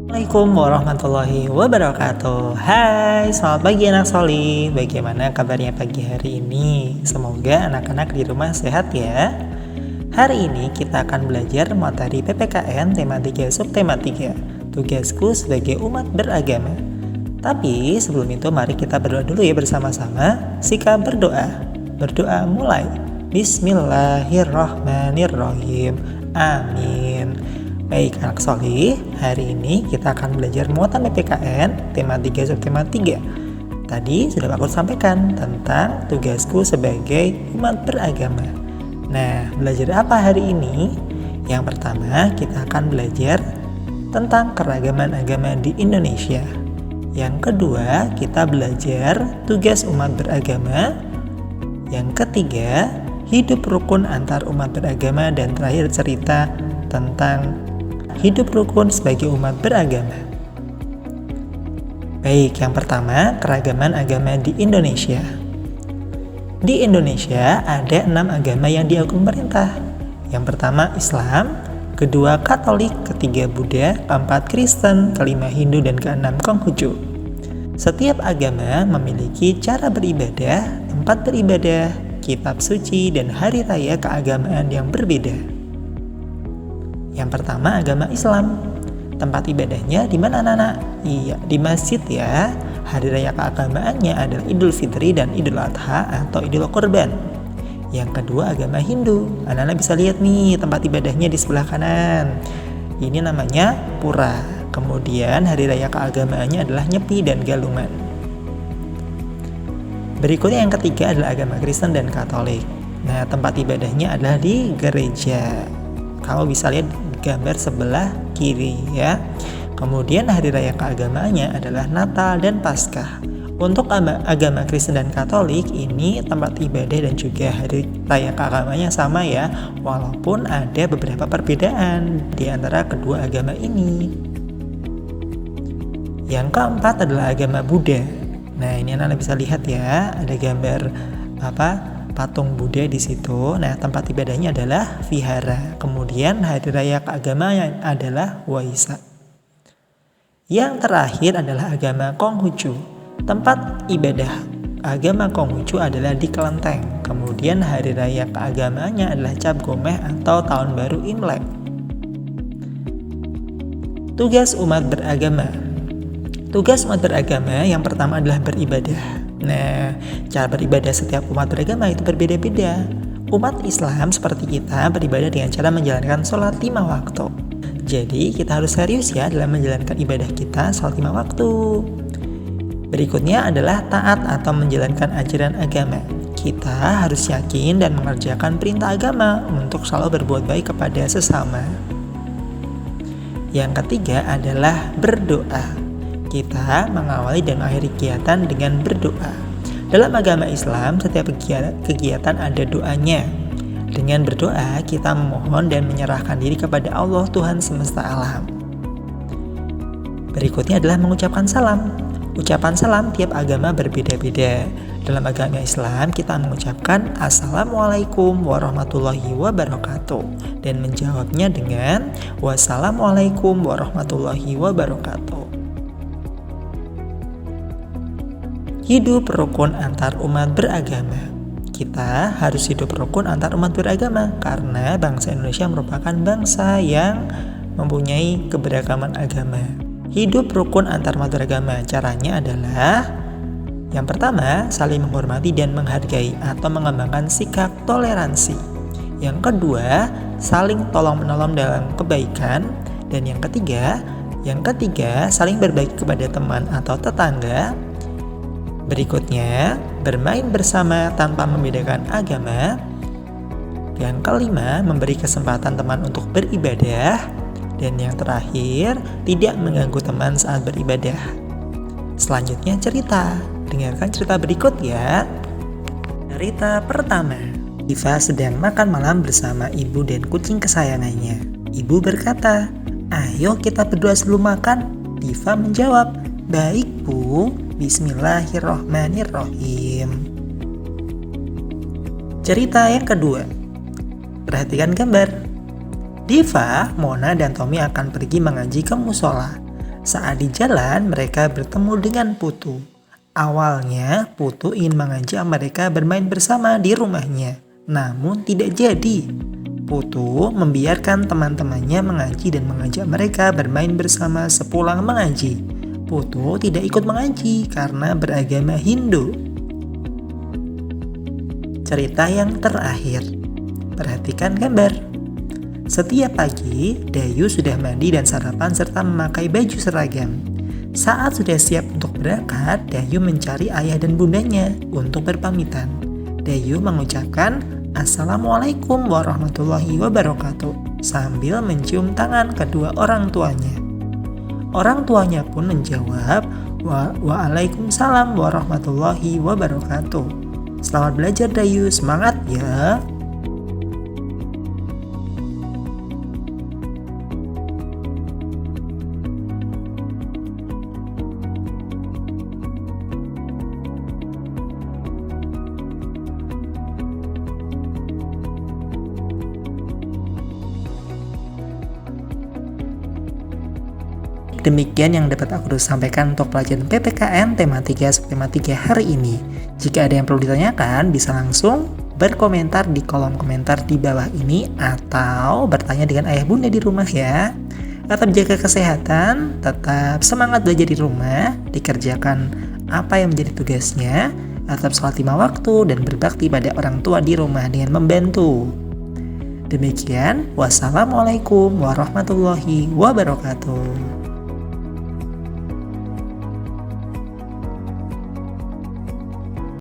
Assalamualaikum warahmatullahi wabarakatuh. Hai, selamat pagi anak Soli. Bagaimana kabarnya pagi hari ini? Semoga anak-anak di rumah sehat ya. Hari ini kita akan belajar materi PPKN tema 3 subtema 3. Tugasku sebagai umat beragama. Tapi sebelum itu mari kita berdoa dulu ya bersama-sama. Sikap berdoa. Berdoa mulai. Bismillahirrahmanirrahim. Amin. Baik anak Solih, hari ini kita akan belajar muatan PPKN tema 3 subtema 3. Tadi sudah aku sampaikan tentang tugasku sebagai umat beragama. Nah, belajar apa hari ini? Yang pertama, kita akan belajar tentang keragaman agama di Indonesia. Yang kedua, kita belajar tugas umat beragama. Yang ketiga, hidup rukun antar umat beragama. Dan terakhir cerita tentang hidup rukun sebagai umat beragama. Baik, yang pertama, keragaman agama di Indonesia. Di Indonesia ada 6 agama yang diakui pemerintah. Yang pertama Islam, kedua Katolik, ketiga Buddha, keempat Kristen, kelima Hindu, dan keenam Konghucu. Setiap agama memiliki cara beribadah, tempat beribadah, kitab suci, dan hari raya keagamaan yang berbeda. Yang pertama agama Islam. Tempat ibadahnya di mana anak-anak? Iya, di masjid ya. Hari raya keagamaannya adalah Idul Fitri dan Idul Adha atau Idul Kurban. Yang kedua agama Hindu. Anak-anak bisa lihat nih tempat ibadahnya di sebelah kanan. Ini namanya pura. Kemudian hari raya keagamaannya adalah Nyepi dan Galungan. Berikutnya yang ketiga adalah agama Kristen dan Katolik. Nah, tempat ibadahnya adalah di gereja. Kamu bisa lihat gambar sebelah kiri ya. Kemudian hari raya keagamaannya adalah Natal dan Paskah. Untuk agama Kristen dan Katolik ini tempat ibadah dan juga hari raya keagamaannya sama ya, walaupun ada beberapa perbedaan di antara kedua agama ini. Yang keempat adalah agama Buddha. Nah, ini anak-anak bisa lihat ya, ada gambar patung Buddha di situ. Nah, tempat ibadahnya adalah vihara. Kemudian hari raya keagamaan adalah Waisak. Yang terakhir adalah agama Konghucu. Tempat ibadah agama Konghucu adalah di Kelenteng. Kemudian hari raya keagamaannya adalah Cap Gomeh atau Tahun Baru Imlek. Tugas umat beragama. Tugas umat beragama yang pertama adalah beribadah. Nah, cara beribadah setiap umat beragama itu berbeda-beda. Umat Islam seperti kita beribadah dengan cara menjalankan sholat 5 waktu. Jadi kita harus serius ya dalam menjalankan ibadah kita sholat 5 waktu. Berikutnya adalah taat atau menjalankan ajaran agama. Kita harus yakin dan mengerjakan perintah agama untuk selalu berbuat baik kepada sesama. Yang ketiga adalah berdoa. Kita mengawali dan mengakhiri kegiatan dengan berdoa. Dalam agama Islam, setiap kegiatan ada doanya. Dengan berdoa, kita memohon dan menyerahkan diri kepada Allah Tuhan semesta alam. Berikutnya adalah mengucapkan salam. Ucapan salam tiap agama berbeda-beda. Dalam agama Islam, kita mengucapkan Assalamualaikum warahmatullahi wabarakatuh dan menjawabnya dengan Wassalamualaikum warahmatullahi wabarakatuh. Hidup rukun antar umat beragama. Kita harus hidup rukun antar umat beragama karena bangsa Indonesia merupakan bangsa yang mempunyai keberagaman agama. Hidup rukun antar umat beragama caranya adalah yang pertama, saling menghormati dan menghargai atau mengembangkan sikap toleransi. Yang kedua, saling tolong-menolong dalam kebaikan. Dan yang ketiga, saling berbagi kepada teman atau tetangga. Berikutnya, bermain bersama tanpa membedakan agama. Yang kelima, memberi kesempatan teman untuk beribadah. Dan yang terakhir, tidak mengganggu teman saat beribadah. Selanjutnya cerita. Dengarkan cerita berikut ya. Cerita pertama. Diva sedang makan malam bersama ibu dan kucing kesayangannya. Ibu berkata, "Ayo kita berdoa sebelum makan." Diva menjawab, "Baik Bu, Bismillahirrahmanirrahim." Cerita yang kedua. Perhatikan gambar. Diva, Mona, dan Tommy akan pergi mengaji ke musola. Saat di jalan, mereka bertemu dengan Putu. Awalnya, Putu ingin mengajak mereka bermain bersama di rumahnya, namun tidak jadi. Putu membiarkan teman-temannya mengaji dan mengajak mereka bermain bersama sepulang mengaji. Putu tidak ikut mengaji karena beragama Hindu. Cerita yang terakhir. Perhatikan gambar. Setiap pagi, Dayu sudah mandi dan sarapan serta memakai baju seragam. Saat sudah siap untuk berangkat, Dayu mencari ayah dan bundanya untuk berpamitan. Dayu mengucapkan Assalamualaikum warahmatullahi wabarakatuh sambil mencium tangan kedua orang tuanya. Orang tuanya pun menjawab Waalaikumsalam warahmatullahi wabarakatuh. Selamat belajar Dayu, semangat ya! Demikian yang dapat aku sampaikan untuk pelajaran PPKN tema 3 subtema 3 hari ini. Jika ada yang perlu ditanyakan, bisa langsung berkomentar di kolom komentar di bawah ini atau bertanya dengan ayah bunda di rumah ya. Tetap jaga kesehatan, tetap semangat belajar di rumah, dikerjakan apa yang menjadi tugasnya, tetap sholat 5 waktu dan berbakti pada orang tua di rumah dengan membantu. Demikian, wassalamualaikum warahmatullahi wabarakatuh.